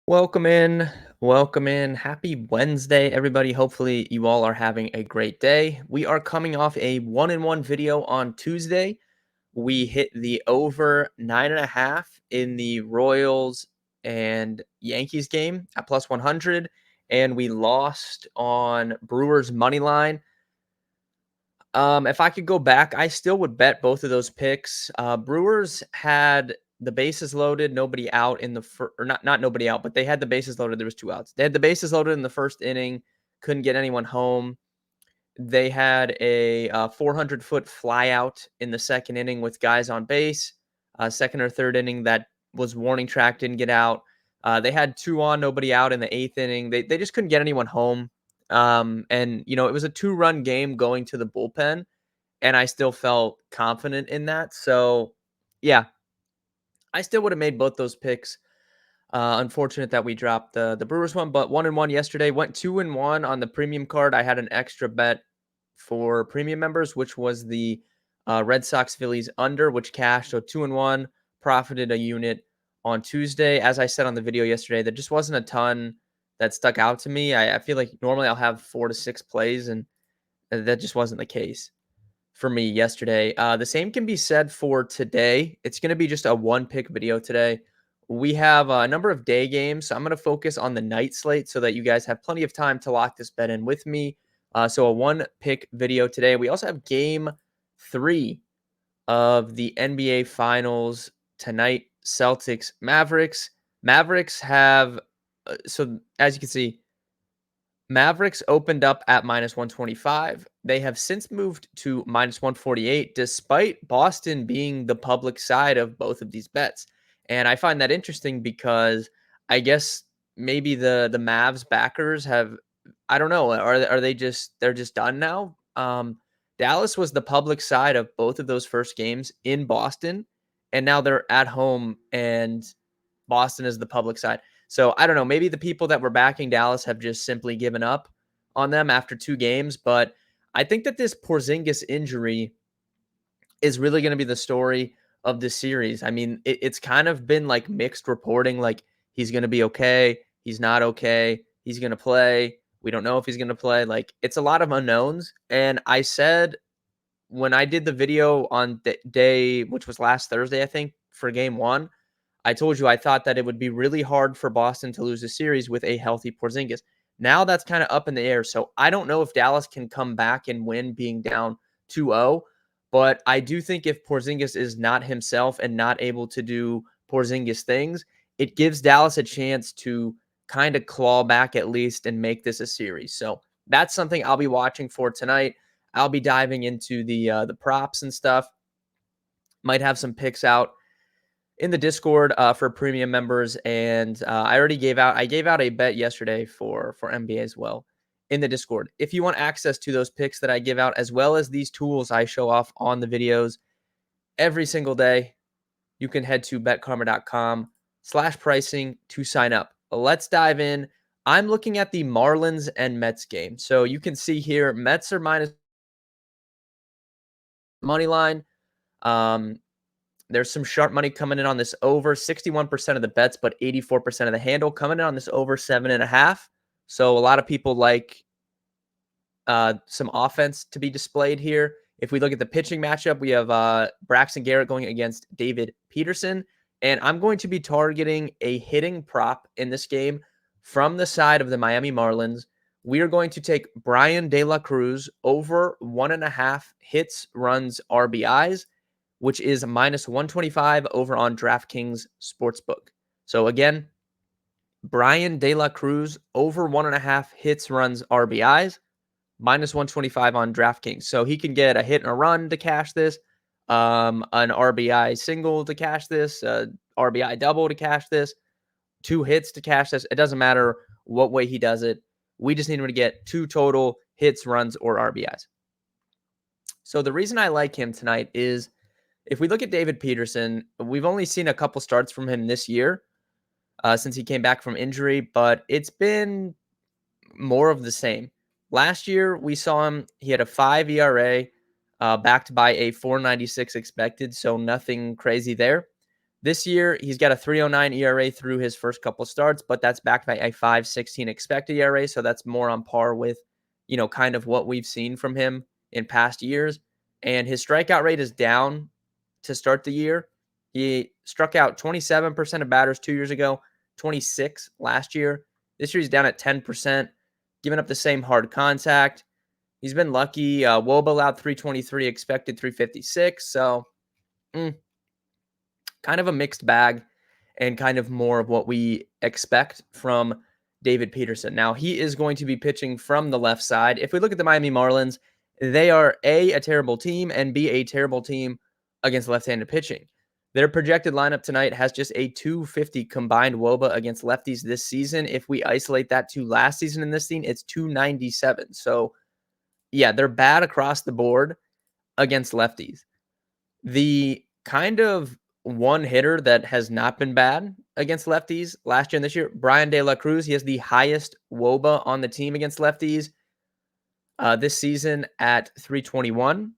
Welcome in. Welcome in. Happy Wednesday, everybody. Hopefully, you all are having a great day. We are coming off a 1-1 video on Tuesday. We hit the over 9.5 in the Royals and Yankees game at plus 100, and we lost on Brewers money line. If I could go back, I still would bet both of those picks. Brewers had the bases loaded, nobody out in the or not nobody out, but they had the bases loaded. There was two outs. They had the bases loaded in the first inning, couldn't get anyone home. They had a 400-foot fly out in the second inning with guys on base. Second or third inning that was warning track, didn't get out. They had two on, nobody out in the eighth inning. They just couldn't get anyone home. And it was a 2-run game going to the bullpen, and I still felt confident in that. So, yeah, I still would have made both those picks. Unfortunate that we dropped the Brewers one, but 1-1 yesterday. Went 2-1 on the premium card. I had an extra bet for premium members, which was the Red Sox Phillies under, which cashed. So 2-1, profited a unit on Tuesday. As I said on the video yesterday, there just wasn't a ton that stuck out to me. I feel like normally I'll have 4 to 6 plays, and that just wasn't the case for me yesterday. The same can be said for today. It's going to be just a one pick video today. We have a number of day games, so I'm going to focus on the night slate so that you guys have plenty of time to lock this bet in with me. So a one pick video today. We also have game 3 of the NBA Finals tonight. Celtics Mavericks. Mavericks have so as you can see, Mavericks opened up at minus 125. They have since moved to minus 148, despite Boston being the public side of both of these bets. And I find that interesting because I guess maybe the Mavs backers have, I don't know, are they just they're just done now? Dallas was the public side of both of those first games in Boston, and now they're at home and Boston is the public side. So I don't know. Maybe the people that were backing Dallas have just simply given up on them after 2 games. But I think that this Porzingis injury is really going to be the story of this series. I mean, it's kind of been like mixed reporting. Like he's going to be okay, he's not okay, he's going to play. We don't know if he's going to play. Like it's a lot of unknowns. And I said when I did the video on the day, which was last Thursday, I think, for game 1, I told you I thought that it would be really hard for Boston to lose the series with a healthy Porzingis. Now that's kind of up in the air. So I don't know if Dallas can come back and win being down 2-0. But I do think if Porzingis is not himself and not able to do Porzingis things, it gives Dallas a chance to kind of claw back at least and make this a series. So that's something I'll be watching for tonight. I'll be diving into the props and stuff. Might have some picks out in the Discord for premium members, and I gave out a bet yesterday for NBA as well in the Discord. If you want access to those picks that I give out, as well as these tools I show off on the videos every single day, you can head to betkarma.com/pricing to sign up. Let's dive in. I'm looking at the Marlins and Mets game. So you can see here, Mets are minus money line. Um, There's some sharp money coming in on this over. 61% of the bets, but 84% of the handle coming in on this over 7.5. So a lot of people like some offense to be displayed here. If we look at the pitching matchup, we have Braxton Garrett going against David Peterson. And I'm going to be targeting a hitting prop in this game from the side of the Miami Marlins. We are going to take Brian De La Cruz over 1.5 hits, runs, RBIs, which is minus 125 over on DraftKings Sportsbook. So again, Brian De La Cruz over 1.5 hits, runs, RBIs, minus 125 on DraftKings. So he can get a hit and a run to cash this, an RBI single to cash this, RBI double to cash this, 2 hits to cash this. It doesn't matter what way he does it. We just need him to get 2 total hits, runs, or RBIs. So the reason I like him tonight is if we look at David Peterson, we've only seen a couple starts from him this year since he came back from injury, but it's been more of the same. Last year, we saw him, he had a 5 ERA backed by a 4.96 expected, so nothing crazy there. This year, he's got a 3.09 ERA through his first couple starts, but that's backed by a 5.16 expected ERA, so that's more on par with, kind of what we've seen from him in past years. And his strikeout rate is down to start the year. He struck out 27% of batters 2 years ago, 26 last year. This year he's down at 10%, giving up the same hard contact. He's been lucky. Woba allowed 323, expected 356. So kind of a mixed bag and kind of more of what we expect from David Peterson. Now, he is going to be pitching from the left side. If we look at the Miami Marlins, they are a terrible team, and B, a terrible team against left-handed pitching. Their projected lineup tonight has just a 250 combined WOBA against lefties this season. If we isolate that to last season in this scene, it's 297. So, yeah, they're bad across the board against lefties. The kind of one hitter that has not been bad against lefties last year and this year, Brian De La Cruz. He has the highest WOBA on the team against lefties this season at 321.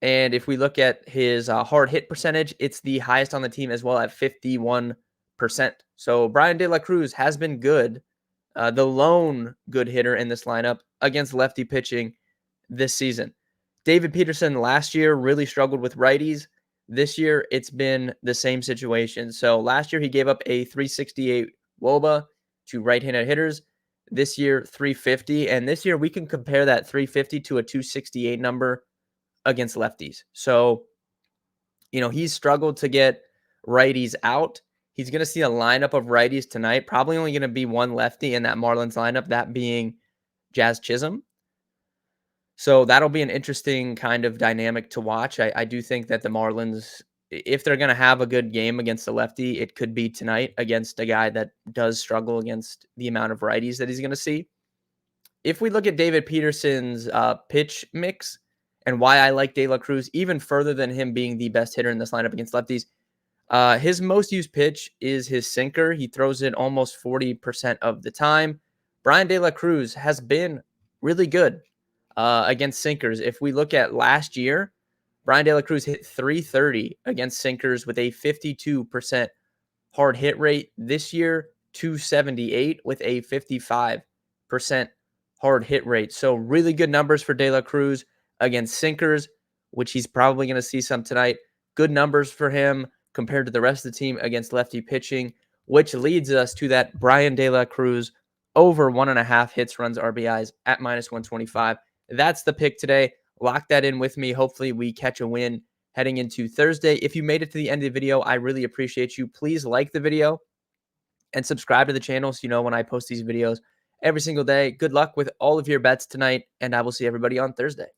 And if we look at his hard hit percentage, it's the highest on the team as well at 51%. So Brian De La Cruz has been good, the lone good hitter in this lineup against lefty pitching this season. David Peterson last year really struggled with righties. This year, it's been the same situation. So last year, he gave up a 368 WOBA to right-handed hitters. This year, 350. And this year, we can compare that 350 to a 268 number against lefties. So, he's struggled to get righties out. He's going to see a lineup of righties tonight. Probably only going to be one lefty in that Marlins lineup, that being Jazz Chisholm. So that'll be an interesting kind of dynamic to watch. I do think that the Marlins, if they're going to have a good game against a lefty, it could be tonight against a guy that does struggle against the amount of righties that he's going to see. If we look at David Peterson's pitch mix and why I like De La Cruz even further than him being the best hitter in this lineup against lefties, his most used pitch is his sinker. He throws it almost 40% of the time. Brian De La Cruz has been really good against sinkers. If we look at last year, Brian De La Cruz hit 330 against sinkers with a 52% hard hit rate. This year, 278 with a 55% hard hit rate. So really good numbers for De La Cruz against sinkers, which he's probably going to see some tonight. Good numbers for him compared to the rest of the team against lefty pitching, which leads us to that Brian De La Cruz over 1.5 hits, runs, RBIs at -125. That's the pick today. Lock that in with me. Hopefully we catch a win heading into Thursday. If you made it to the end of the video, I really appreciate you. Please like the video and subscribe to the channel so you know when I post these videos every single day. Good luck with all of your bets tonight, and I will see everybody on Thursday.